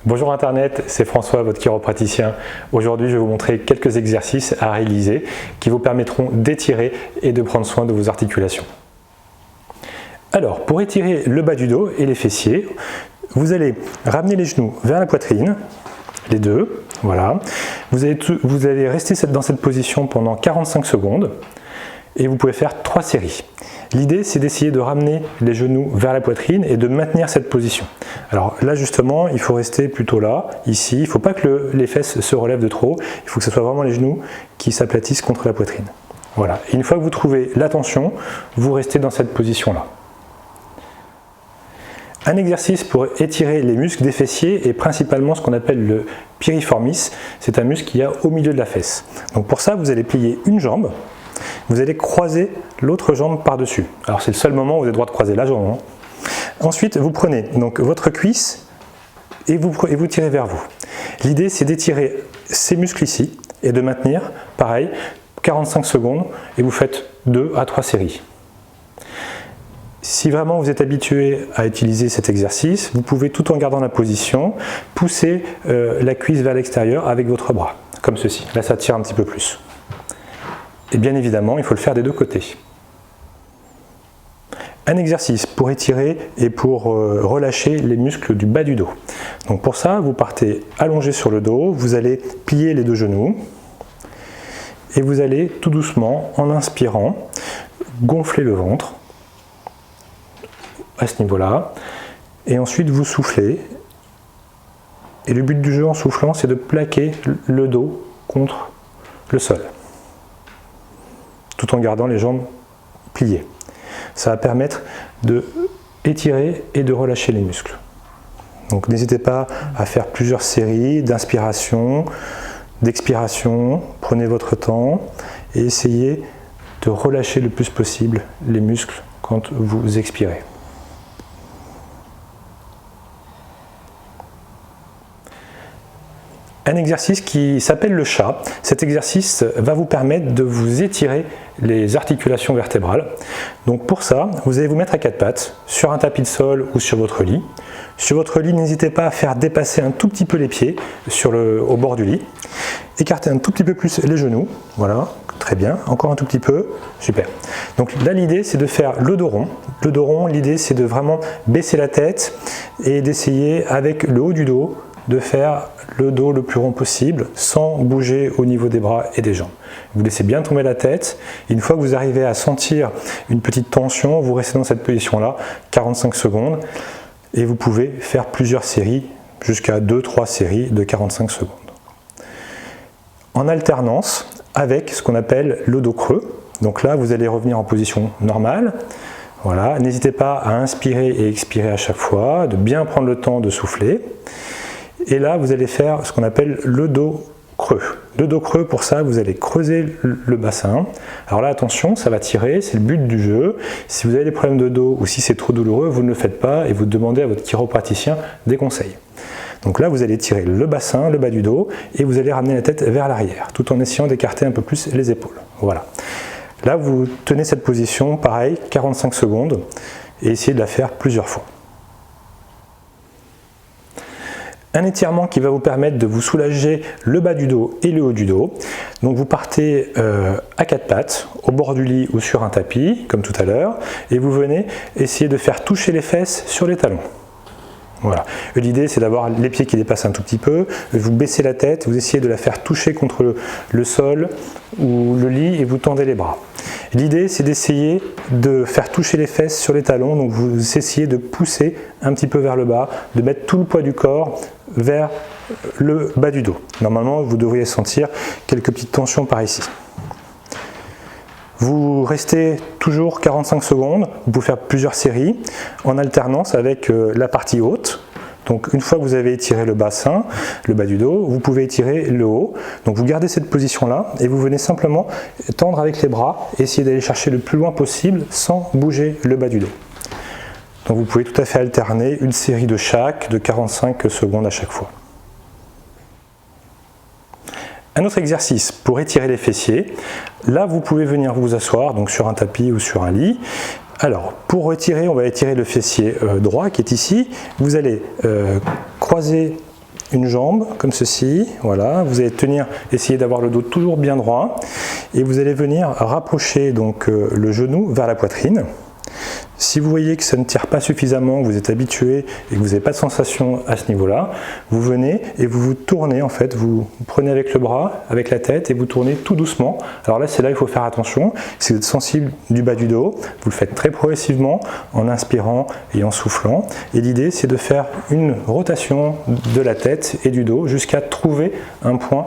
Bonjour Internet, c'est François, votre chiropraticien. Aujourd'hui, je vais vous montrer quelques exercices à réaliser qui vous permettront d'étirer et de prendre soin de vos articulations. Alors, pour étirer le bas du dos et les fessiers, vous allez ramener les genoux vers la poitrine, les deux, voilà. Vous allez rester dans cette position pendant 45 secondes et vous pouvez faire 3 séries. L'idée, c'est d'essayer de ramener les genoux vers la poitrine et de maintenir cette position. Alors là, justement, il faut rester plutôt là, ici. Il ne faut pas que les fesses se relèvent de trop. Il faut que ce soit vraiment les genoux qui s'aplatissent contre la poitrine. Voilà. Et une fois que vous trouvez la tension, vous restez dans cette position-là. Un exercice pour étirer les muscles des fessiers est principalement ce qu'on appelle le piriformis. C'est un muscle qu'il y a au milieu de la fesse. Donc pour ça, vous allez plier une jambe. Vous allez croiser l'autre jambe par-dessus. Alors c'est le seul moment où vous avez le droit de croiser la jambe. Ensuite, vous prenez donc votre cuisse et vous tirez vers vous. L'idée, c'est d'étirer ces muscles ici et de maintenir, pareil, 45 secondes et vous faites 2 à 3 séries. Si vraiment vous êtes habitué à utiliser cet exercice, vous pouvez, tout en gardant la position, pousser la cuisse vers l'extérieur avec votre bras, comme ceci. Là, ça tire un petit peu plus. Et bien évidemment, il faut le faire des deux côtés. Un exercice pour étirer et pour relâcher les muscles du bas du dos. Donc pour ça, vous partez allongé sur le dos, vous allez plier les deux genoux et vous allez tout doucement, en inspirant, gonfler le ventre à ce niveau-là. Et ensuite, vous soufflez. Et le but du jeu en soufflant, c'est de plaquer le dos contre le sol, tout en gardant les jambes pliées. Ça va permettre de étirer et de relâcher les muscles. Donc n'hésitez pas à faire plusieurs séries d'inspiration, d'expiration. Prenez votre temps et essayez de relâcher le plus possible les muscles quand vous expirez. Un exercice qui s'appelle le chat. Cet exercice va vous permettre de vous étirer les articulations vertébrales. Donc pour ça, vous allez vous mettre à 4 pattes sur un tapis de sol ou sur votre lit. Sur votre lit, n'hésitez pas à faire dépasser un tout petit peu les pieds au bord du lit. Écartez un tout petit peu plus les genoux. Voilà, très bien. Encore un tout petit peu. Super. Donc là, l'idée, c'est de faire le dos rond. Le dos rond, l'idée, c'est de vraiment baisser la tête et d'essayer avec le haut du dos de faire le dos le plus rond possible sans bouger au niveau des bras et des jambes. Vous laissez bien tomber la tête. Une fois que vous arrivez à sentir une petite tension, vous restez dans cette position-là 45 secondes et vous pouvez faire plusieurs séries, jusqu'à 2-3 séries de 45 secondes. En alternance avec ce qu'on appelle le dos creux. Donc là, vous allez revenir en position normale. Voilà. N'hésitez pas à inspirer et expirer à chaque fois, de bien prendre le temps de souffler. Et là, vous allez faire ce qu'on appelle le dos creux. Le dos creux, pour ça, vous allez creuser le bassin. Alors là, attention, ça va tirer, c'est le but du jeu. Si vous avez des problèmes de dos ou si c'est trop douloureux, vous ne le faites pas et vous demandez à votre chiropraticien des conseils. Donc là, vous allez tirer le bassin, le bas du dos, et vous allez ramener la tête vers l'arrière, tout en essayant d'écarter un peu plus les épaules. Voilà. Là, vous tenez cette position, pareil, 45 secondes, et essayez de la faire plusieurs fois. Un étirement qui va vous permettre de vous soulager le bas du dos et le haut du dos. Donc vous partez à 4 pattes, au bord du lit ou sur un tapis, comme tout à l'heure, et vous venez essayer de faire toucher les fesses sur les talons. Voilà. L'idée, c'est d'avoir les pieds qui dépassent un tout petit peu, vous baissez la tête, vous essayez de la faire toucher contre le sol ou le lit et vous tendez les bras. L'idée, c'est d'essayer de faire toucher les fesses sur les talons, donc vous essayez de pousser un petit peu vers le bas, de mettre tout le poids du corps vers le bas du dos. Normalement, vous devriez sentir quelques petites tensions par ici. Vous restez toujours 45 secondes, vous pouvez faire plusieurs séries en alternance avec la partie haute. Donc une fois que vous avez étiré le bassin, le bas du dos, vous pouvez étirer le haut. Donc vous gardez cette position-là et vous venez simplement tendre avec les bras, essayer d'aller chercher le plus loin possible sans bouger le bas du dos. Donc vous pouvez tout à fait alterner une série de chaque, de 45 secondes à chaque fois. Un autre exercice pour étirer les fessiers, là vous pouvez venir vous asseoir donc sur un tapis ou sur un lit. Alors pour retirer, on va étirer le fessier droit qui est ici. Vous allez croiser une jambe comme ceci, voilà, vous allez tenir, essayer d'avoir le dos toujours bien droit et vous allez venir rapprocher donc le genou vers la poitrine. Si vous voyez que ça ne tire pas suffisamment, que vous êtes habitué et que vous n'avez pas de sensation à ce niveau-là, vous venez et vous vous tournez en fait, vous prenez avec le bras, avec la tête et vous tournez tout doucement. Alors là, c'est là il faut faire attention, si vous êtes sensible du bas du dos, vous le faites très progressivement en inspirant et en soufflant. Et l'idée, c'est de faire une rotation de la tête et du dos jusqu'à trouver un point,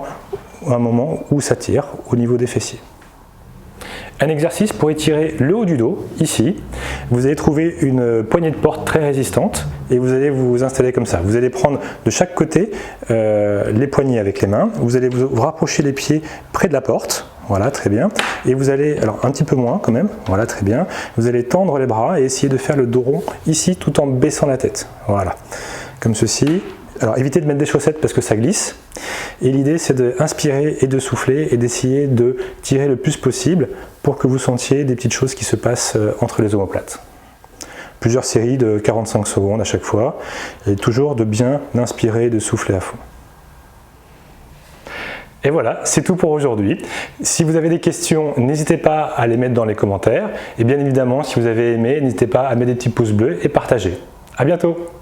un moment où ça tire au niveau des fessiers. Un exercice pour étirer le haut du dos, ici. Vous allez trouver une poignée de porte très résistante et vous allez vous installer comme ça. Vous allez prendre de chaque côté les poignets avec les mains. Vous allez vous rapprocher les pieds près de la porte. Voilà, très bien. Et vous allez, alors un petit peu moins quand même, voilà, très bien. Vous allez tendre les bras et essayer de faire le dos rond ici tout en baissant la tête. Voilà, comme ceci. Alors évitez de mettre des chaussettes parce que ça glisse. Et l'idée c'est d'inspirer et de souffler et d'essayer de tirer le plus possible pour que vous sentiez des petites choses qui se passent entre les omoplates. Plusieurs séries de 45 secondes à chaque fois. Et toujours de bien inspirer et de souffler à fond. Et voilà, c'est tout pour aujourd'hui. Si vous avez des questions, n'hésitez pas à les mettre dans les commentaires. Et bien évidemment, si vous avez aimé, n'hésitez pas à mettre des petits pouces bleus et partager. À bientôt!